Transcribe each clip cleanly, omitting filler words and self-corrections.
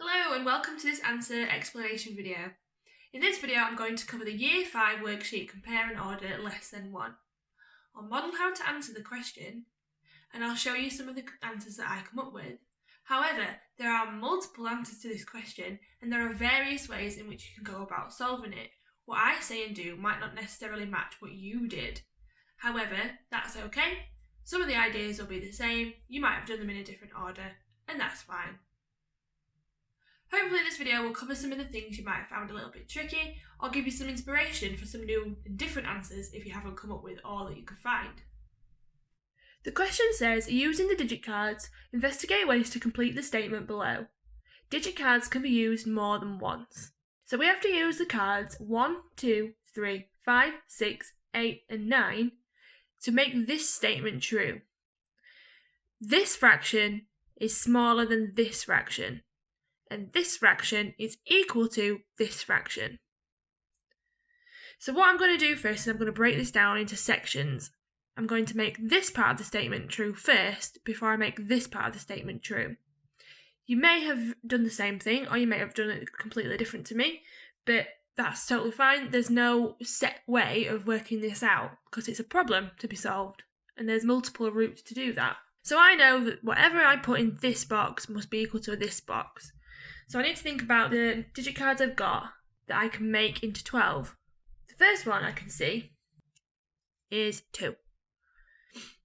Hello and welcome to this answer explanation video. In this video I'm going to cover the Year 5 worksheet Compare and Order Less Than 1. I'll model how to answer the question and I'll show you some of the answers that I come up with. However, there are multiple answers to this question and there are various ways in which you can go about solving it. What I say and do might not necessarily match what you did. However, that's okay. Some of the ideas will be the same, you might have done them in a different order, and that's fine. Hopefully this video will cover some of the things you might have found a little bit tricky, or give you some inspiration for some new and different answers if you haven't come up with all that you could find. The question says, using the digit cards, investigate ways to complete the statement below. Digit cards can be used more than once. So we have to use the cards 1, 2, 3, 5, 6, 8 and 9 to make this statement true. This fraction is smaller than this fraction. And this fraction is equal to this fraction. So what I'm going to do first is I'm going to break this down into sections. I'm going to make this part of the statement true first before I make this part of the statement true. You may have done the same thing or you may have done it completely different to me, but that's totally fine. There's no set way of working this out because it's a problem to be solved and there's multiple routes to do that. So I know that whatever I put in this box must be equal to this box. So I need to think about the digit cards I've got that I can make into 12. The first one I can see is 2.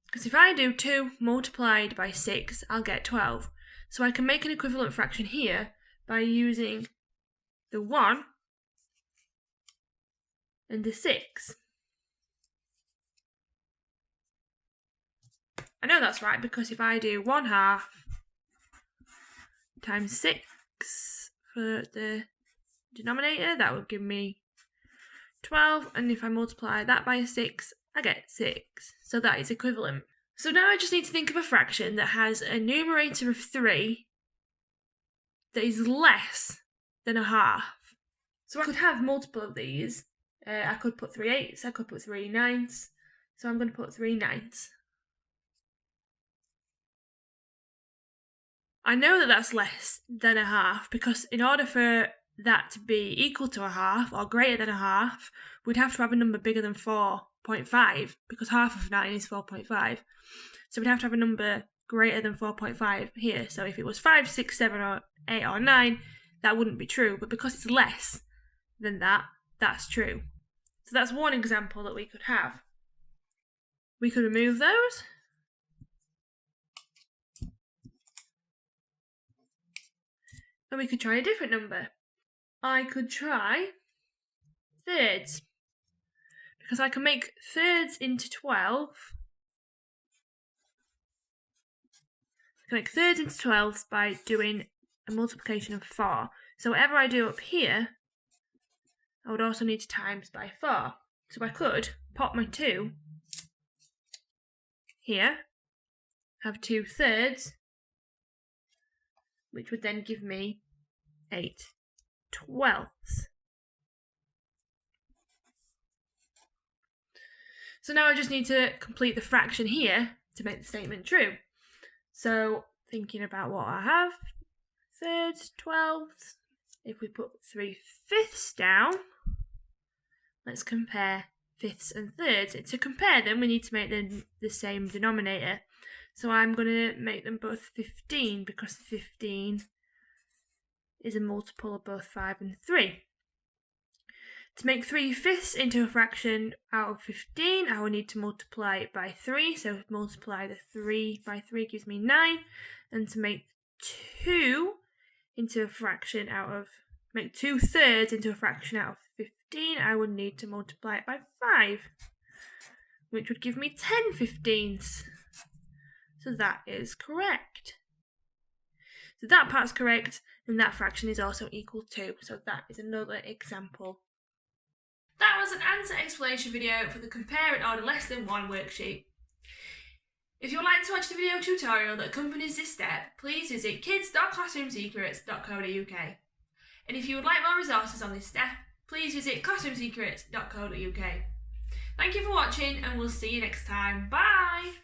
Because if I do 2 multiplied by 6, I'll get 12. So I can make an equivalent fraction here by using the 1 and the 6. I know that's right because if I do 1/2 times 6 for the denominator, that would give me 12, and if I multiply that by 6, I get 6. So that is equivalent. So now I just need to think of a fraction that has a numerator of 3 that is less than 1/2. So I could have multiple of these. I could put 3/8, I could put 3/9. So I'm going to put 3/9. I know that that's less than 1/2 because in order for that to be equal to 1/2 or greater than 1/2, we'd have to have a number bigger than 4.5 because half of 9 is 4.5. So we'd have to have a number greater than 4.5 here. So if it was 5, 6, 7, or 8, or 9, that wouldn't be true. But because it's less than that, that's true. So that's one example that we could have. We could remove those. And we could try a different number. I could try thirds. Because I can make thirds into 12. I can make thirds into 12 by doing a multiplication of 4. So whatever I do up here, I would also need to times by 4. So I could pop my 2 here, have 2 thirds, which would then give me 8/12. So now I just need to complete the fraction here to make the statement true. So thinking about what I have, thirds, 12ths, if we put 3/5 down, let's compare fifths and thirds. To compare them, we need to make them the same denominator. So I'm going to make them both 15 because 15 is a multiple of both 5 and 3. To make 3/5 into a fraction out of 15, I will need to multiply it by 3. So multiply the 3 by 3 gives me 9. And to make 2 into a fraction out of, make 2/3 into a fraction out of 15, I would need to multiply it by 5, which would give me 10/15. So that is correct. So that part's correct, and that fraction is also equal to. So that is another example. That was an answer explanation video for the Compare and Order Less Than 1 worksheet. If you would like to watch the video tutorial that accompanies this step, please visit kids.classroomsecrets.co.uk. And if you would like more resources on this step, please visit classroomsecrets.co.uk. Thank you for watching, and we'll see you next time. Bye!